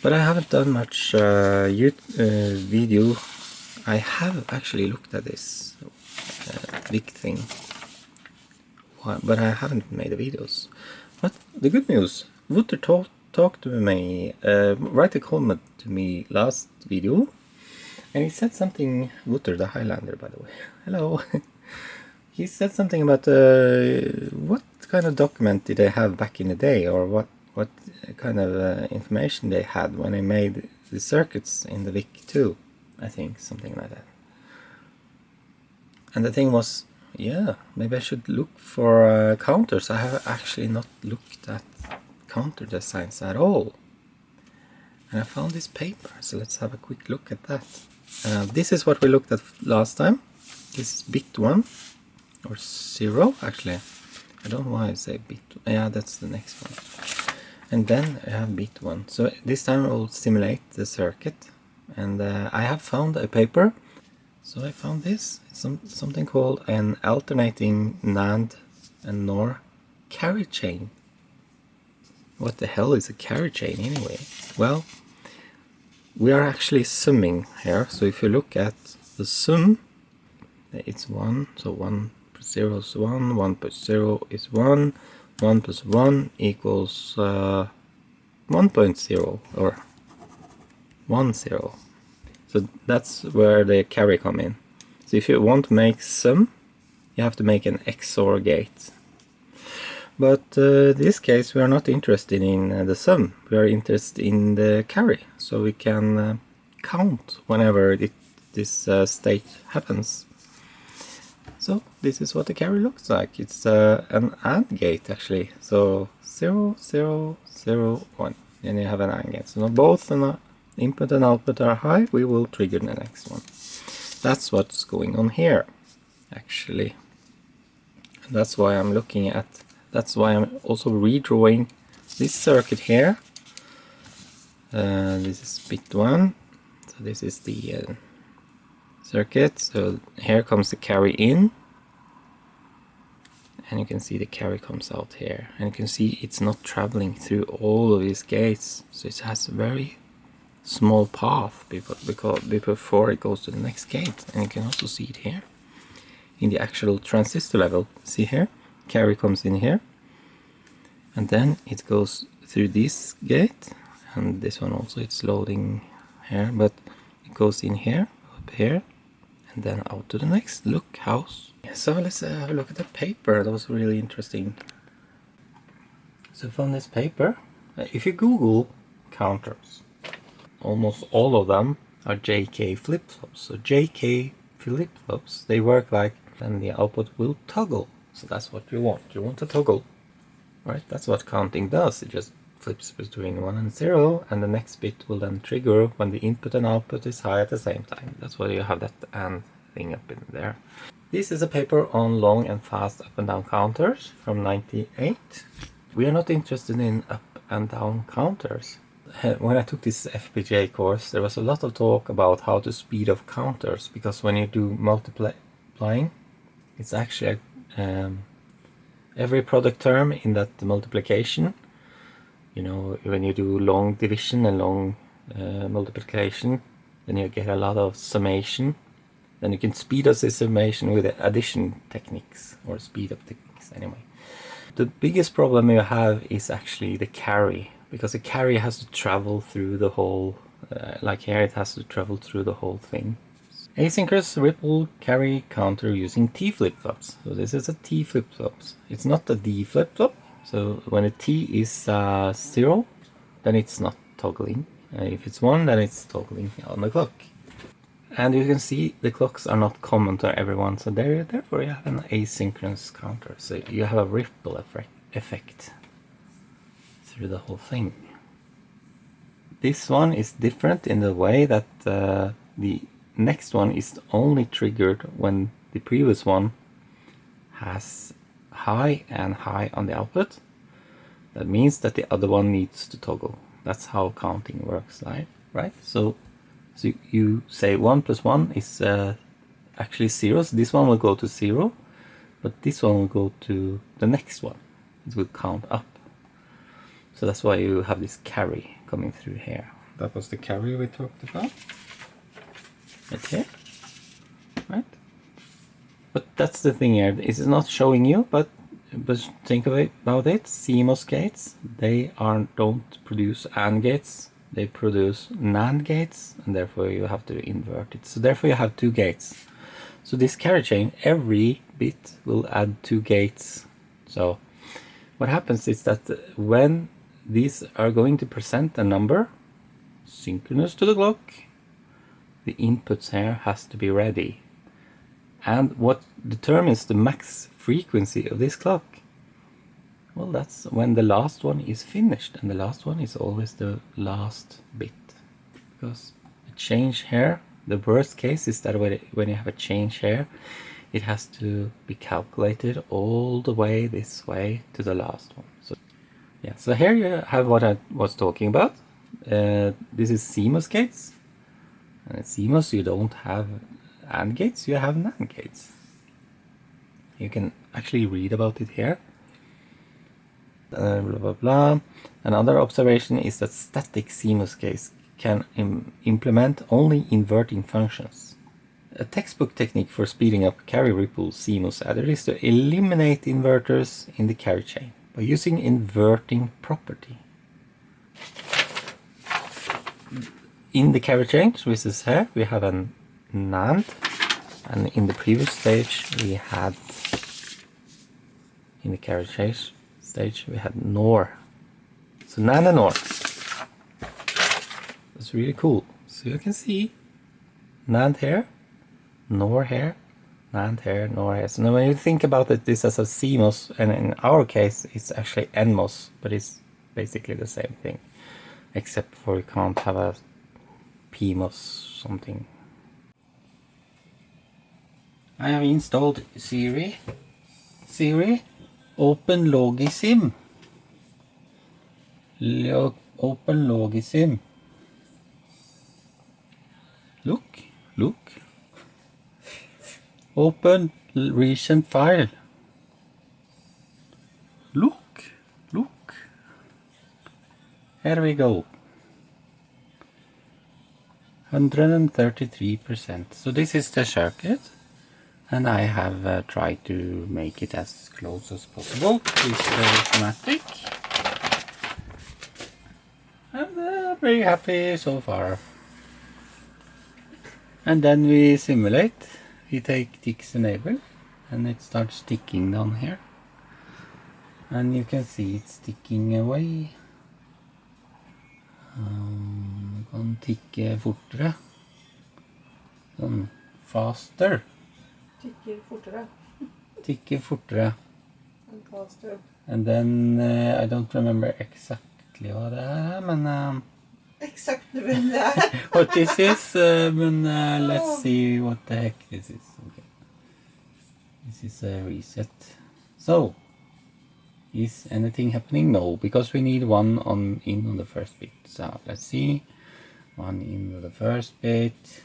But I haven't done much video. I have actually looked at this VIC thing, but I haven't made the videos. But the good news, Wouter talked to me, write a comment to me last video, and he said something, Wouter the Highlander, by the way, hello. He said something about what kind of document did they have back in the day, or what kind of information they had when they made the circuits in the VIC II, I think, something like that. And the thing was, yeah, maybe I should look for counters. I have actually not looked at counter designs at all. And I found this paper, so let's have a quick look at that. This is what we looked at last time. This is bit 1, or 0, actually. I don't know why I say bit. Yeah, that's the next one. And then I have bit 1. So this time I will simulate the circuit. And I have found a paper. So I found this. It's something called an alternating NAND and NOR carry chain. What the hell is a carry chain anyway? Well, we are actually summing here. So if you look at the sum, it's 1. So 1 plus 0 is 1, 1 plus 0 is 1, 1 plus 1 equals 1.0 or 1, 0. So that's where the carry come in. So if you want to make sum, you have to make an XOR gate. But in this case we are not interested in the sum, we are interested in the carry. So we can count whenever this state happens. So this is what the carry looks like. It's an AND gate actually. So 0, 0, 0, 1. Then you have an AND gate. So both an input and output are high, we will trigger the next one. That's what's going on here, actually. And that's why I'm looking at, that's why I'm also redrawing this circuit here. This is bit 1, so this is the circuit. So here comes the carry in, and you can see the carry comes out here. And you can see it's not traveling through all of these gates, so it has a very small path before it goes to the next gate. And you can also see it here in the actual transistor level. See here, carry comes in here, and then it goes through this gate, and this one also, it's loading here, but it goes in here, up here, and then out to the next look house. So let's have a look at the paper. That was really interesting. So from this paper, if you Google counters, almost all of them are JK flip-flops. So JK flip-flops, they work like, then the output will toggle. So that's what you want. You want a toggle, right? That's what counting does. It just flips between 1 and 0, and the next bit will then trigger when the input and output is high at the same time. That's why you have that AND thing up in there. This is a paper on long and fast up and down counters from '98. We are not interested in up and down counters. When I took this FPGA course, there was a lot of talk about how to speed up counters, because when you do multiplying, it's actually every product term in that multiplication. You know, when you do long division and long multiplication, then you get a lot of summation. Then you can speed up the summation with addition techniques, or speed up techniques anyway. The biggest problem you have is actually the carry, because the carry has to travel through the whole, like here it has to travel through the whole thing. Asynchronous ripple carry counter using T flip-flops. So this is a T flip-flops. It's not a D flip-flop. So when a T is 0, then it's not toggling. If it's 1, then it's toggling on the clock. And you can see the clocks are not common to everyone, so therefore you have an asynchronous counter. So you have a ripple effect through the whole thing. This one is different in the way that the next one is only triggered when the previous one has high and high on the output. That means that the other one needs to toggle. That's how counting works, right? So you say 1 plus 1 is actually 0, so this one will go to 0, but this one will go to the next one. It will count up. So that's why you have this carry coming through here. That was the carrier we talked about. Right here. Right? But that's the thing here. It's not showing you, but think about it. CMOS gates, they don't produce AND gates. They produce NAND gates, and therefore you have to invert it. So therefore you have 2 gates. So this carrier chain, every bit will add 2 gates. So what happens is that when these are going to present a number synchronous to the clock, the inputs here has to be ready. And what determines the max frequency of this clock? Well, that's when the last one is finished, and the last one is always the last bit. Because a change here, the worst case is that when you have a change here, it has to be calculated all the way this way to the last one. So yeah, so here you have what I was talking about. This is CMOS gates. And in CMOS you don't have AND gates, you have NAND gates. You can actually read about it here. Blah blah blah. Another observation is that static CMOS gates can implement only inverting functions. A textbook technique for speeding up carry ripple CMOS adder is to eliminate inverters in the carry chain by using inverting property. In the carry chain, which is here, we have an NAND, and in the previous stage we had, in the carry chain stage we had NOR. So NAND and NOR. That's really cool. So you can see NAND here, NOR here, NAND here, NOR here. So now when you think about it, this as a CMOS, and in our case it's actually NMOS, but it's basically the same thing, except for you can't have a PMOS something. I have installed Siri, open Logisim. Open Logisim. Look. Open recent file. Look. Here we go. 133%. So this is the circuit, and I have tried to make it as close as possible to this schematic. I'm very happy so far. And then we simulate. We take TIX enable, and it starts ticking down here. And you can see it's ticking away. Du kan tikke fortere. Sånn, faster. Tikke fortere. And faster. And then I don't remember exactly what det er, men Exactly when that. what this is, but let's see what the heck this is. Okay. This is a reset. So, is anything happening? No, because we need one in on the first bit. So let's see. One in on the first bit.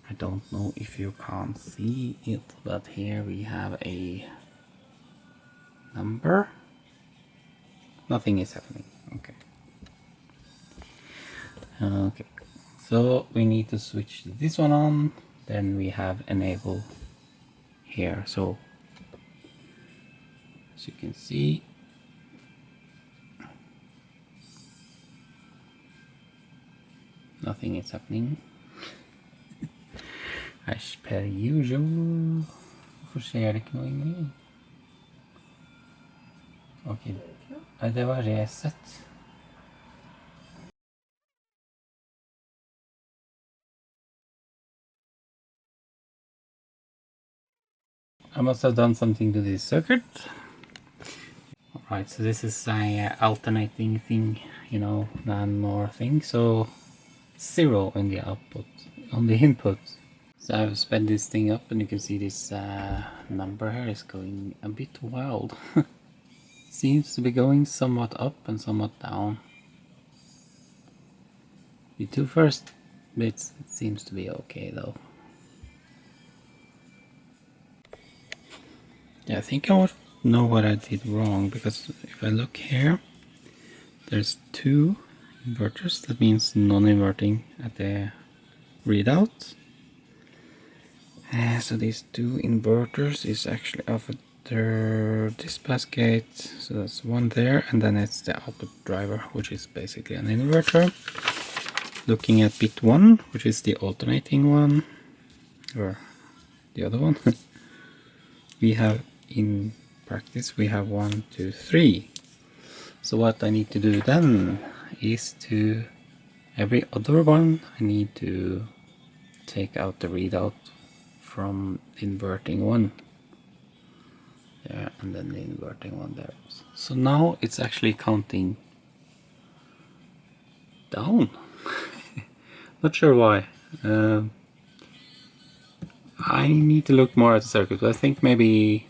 I don't know if you can't see it, but here we have a number. Nothing is happening. Okay. Okay. So we need to switch this one on. Then we have enable here. So as you can see, nothing is happening. As per usual. Hvorfor skjer det ikke noe, Ingrid? Ok, det var reset. I must have done something to this circuit. Alright, so this is a alternating thing, you know, none more thing. So 0 in the output, on the input. So I've sped this thing up, and you can see this number here is going a bit wild. Seems to be going somewhat up and somewhat down. The 2 first bits seems to be okay though. Yeah, I think I would know what I did wrong, because if I look here, there's 2 inverters. That means non-inverting at the readout. So these two inverters is actually after this pass gate. So that's one there, and then it's the output driver, which is basically an inverter. Looking at bit 1, which is the alternating one, or the other one, we have in practice we have 1, 2, 3. So what I need to do then is to every other one I need to take out the readout from inverting one there, and then the inverting one there. So now it's actually counting down. Not sure why. I need to look more at the circuit, but I think maybe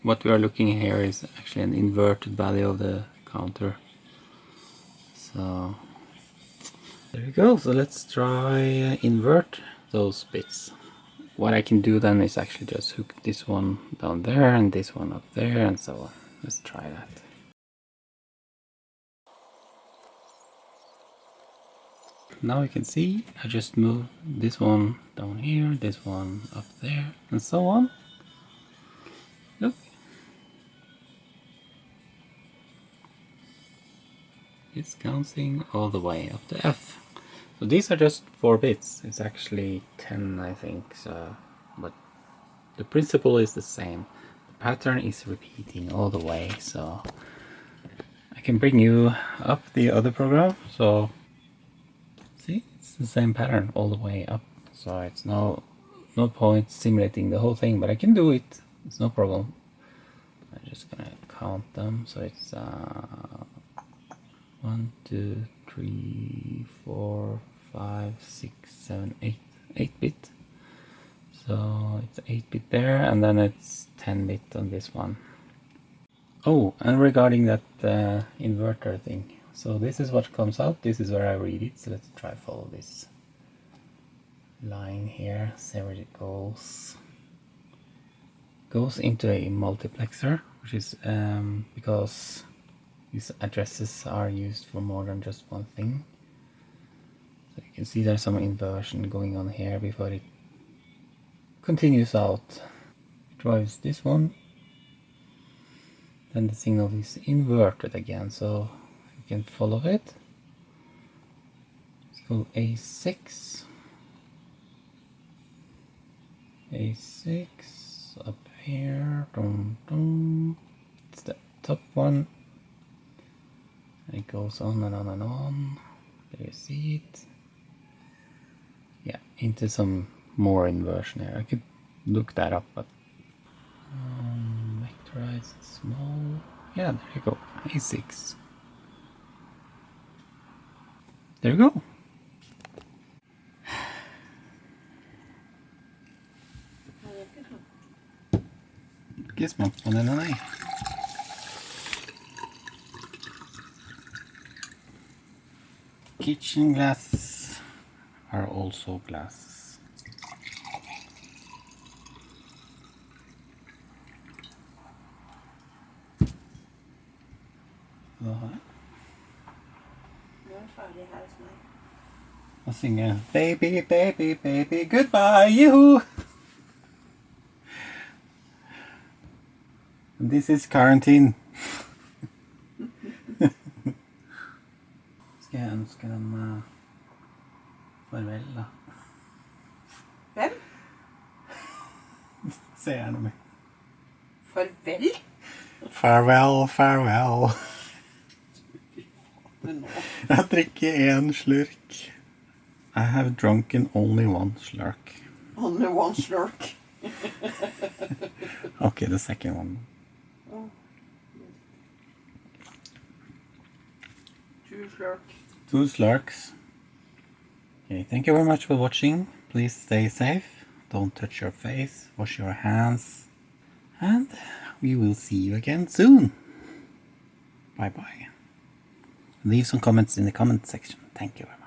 what we are looking here is actually an inverted value of the counter. So there you go. So let's try invert those bits. What I can do then is actually just hook this one down there and this one up there and so on. Let's try that. Now you can see I just move this one down here, this one up there, and so on. Look. It's counting all the way up to F. So these are just 4 bits. It's actually 10, I think. So, but the principle is the same. The pattern is repeating all the way. So I can bring you up the other program. So see, it's the same pattern all the way up. So it's no point simulating the whole thing, but I can do it. It's no problem. I'm just gonna count them. So it's 1, 2, 3, 4, 5, 6, 7, 8. 8-bit. So it's 8-bit there, and then it's 10-bit on this one. Oh, and regarding that inverter thing. So this is what comes out. This is where I read it. So let's try follow this line here. See where it goes. Goes into a multiplexer, which is because these addresses are used for more than just one thing. So you can see there's some inversion going on here before it continues out. It drives this one. Then the signal is inverted again, so you can follow it. It's called A6. A6 up here. Dum, dum. It's the top one. It goes on and on and on. There you see it. Yeah, into some more inversion here. I could look that up, but vectorized small. Yeah, there you go. A6. There you go. Gizmo, och den är nej. Kitchen glasses are also glasses. Nu är jag färdig här hos mig. Och sjunger baby, baby, baby, goodbye, you. This is quarantine. Ska jag önska dem farväl då? Vem? Säg gärna mig. Farväl? Farväl, farväl. Men nå. Jag dricker en slurk. I have drunken only one slurk. Only one slurk. Okay, the second one. Oh. 2 slurk. 2 slurks. Okay, thank you very much for watching. Please stay safe. Don't touch your face. Wash your hands. And we will see you again soon. Bye bye. Leave some comments in the comment section. Thank you very much.